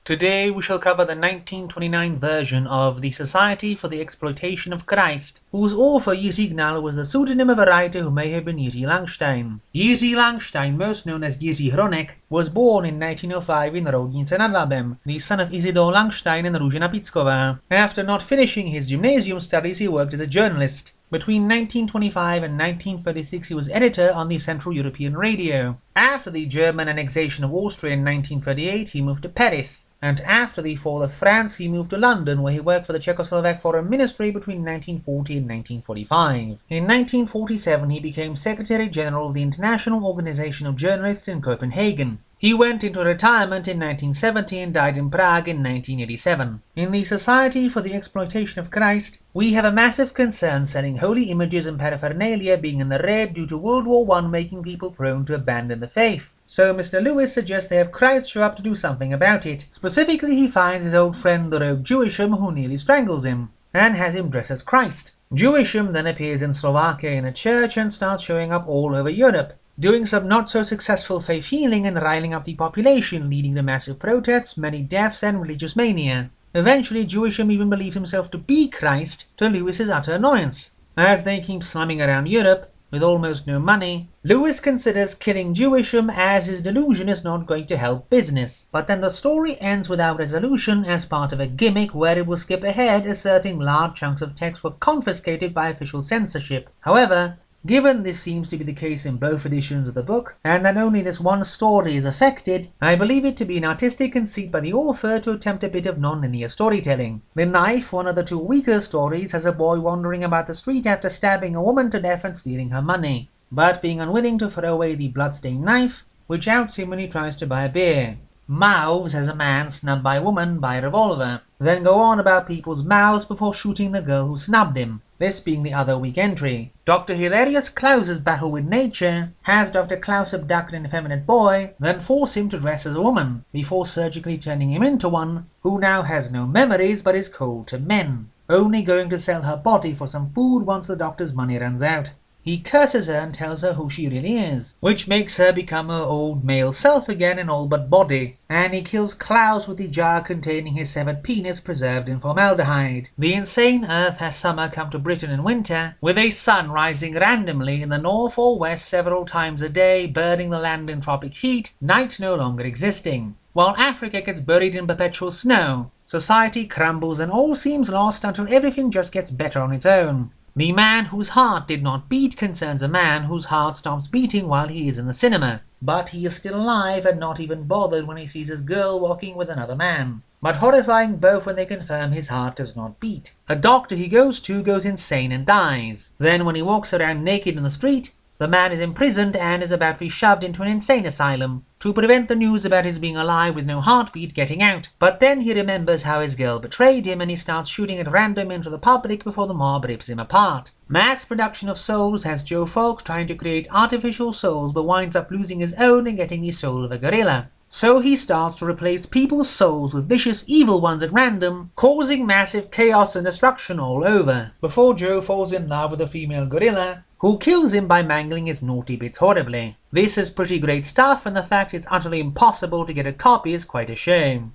Today we shall cover the 1929 version of the Society for the Exploitation of Christ, whose author Jiří Gnal was the pseudonym of a writer who may have been Jiří Langstein. Jiří Langstein, most known as Jiří Hronek, was born in 1905 in Roudnice nad Labem, the son of Isidor Langstein and Růžena Picková. After not finishing his gymnasium studies, he worked as a journalist. Between 1925 and 1936 he was editor on the Central European Radio. After the German annexation of Austria in 1938 he moved to Paris, and after the fall of France he moved to London, where he worked for the Czechoslovak Foreign Ministry between 1940 and 1945. In 1947 he became Secretary General of the International Organization of Journalists in Copenhagen. He went into retirement in 1970 and died in Prague in 1987. In the Society for the Exploitation of Christ, we have a massive concern selling holy images and paraphernalia being in the red due to World War I making people prone to abandon the faith. So Mr. Lewis suggests they have Christ show up to do something about it. Specifically, he finds his old friend the rogue Jewisham, who nearly strangles him, and has him dress as Christ. Jewisham then appears in Slovakia in a church and starts showing up all over Europe, doing some not-so-successful faith healing and riling up the population, leading to massive protests, many deaths, and religious mania. Eventually, Jewisham even believes himself to be Christ, to Lewis's utter annoyance. As they keep slumming around Europe, with almost no money, Lewis considers killing Jewisham as his delusion is not going to help business. But then the story ends without resolution as part of a gimmick where it will skip ahead asserting large chunks of text were confiscated by official censorship. However, given this seems to be the case in both editions of the book, and that only this one story is affected, I believe it to be an artistic conceit by the author to attempt a bit of non-linear storytelling. The Knife, one of the two weaker stories, has a boy wandering about the street after stabbing a woman to death and stealing her money, but being unwilling to throw away the bloodstained knife, which outs him when he tries to buy a beer. Mouths has a man snubbed by a woman by a revolver, then go on about people's mouths before shooting the girl who snubbed him, this being the other weak entry. Dr. Hilarius Klaus's battle with nature has Dr. Klaus abduct an effeminate boy, then force him to dress as a woman, before surgically turning him into one, who now has no memories but is cold to men, only going to sell her body for some food once the doctor's money runs out. He curses her and tells her who she really is, which makes her become her old male self again in all but body, and he kills Klaus with the jar containing his severed penis preserved in formaldehyde. The insane Earth has summer come to Britain in winter, with a sun rising randomly in the north or west several times a day, burning the land in tropic heat, night no longer existing, while Africa gets buried in perpetual snow. Society crumbles and all seems lost until everything just gets better on its own. The man whose heart did not beat concerns a man whose heart stops beating while he is in the cinema, but he is still alive and not even bothered when he sees his girl walking with another man, but horrifying both when they confirm his heart does not beat. A doctor he goes to goes insane and dies. Then when he walks around naked in the street, the man is imprisoned and is about to be shoved into an insane asylum to prevent the news about his being alive with no heartbeat getting out. But then he remembers how his girl betrayed him and he starts shooting at random into the public before the mob rips him apart. Mass production of souls has Joe Falk trying to create artificial souls but winds up losing his own and getting the soul of a gorilla. So he starts to replace people's souls with vicious evil ones at random, causing massive chaos and destruction all over, before Joe falls in love with a female gorilla, who kills him by mangling his naughty bits horribly. This is pretty great stuff, and the fact it's utterly impossible to get a copy is quite a shame.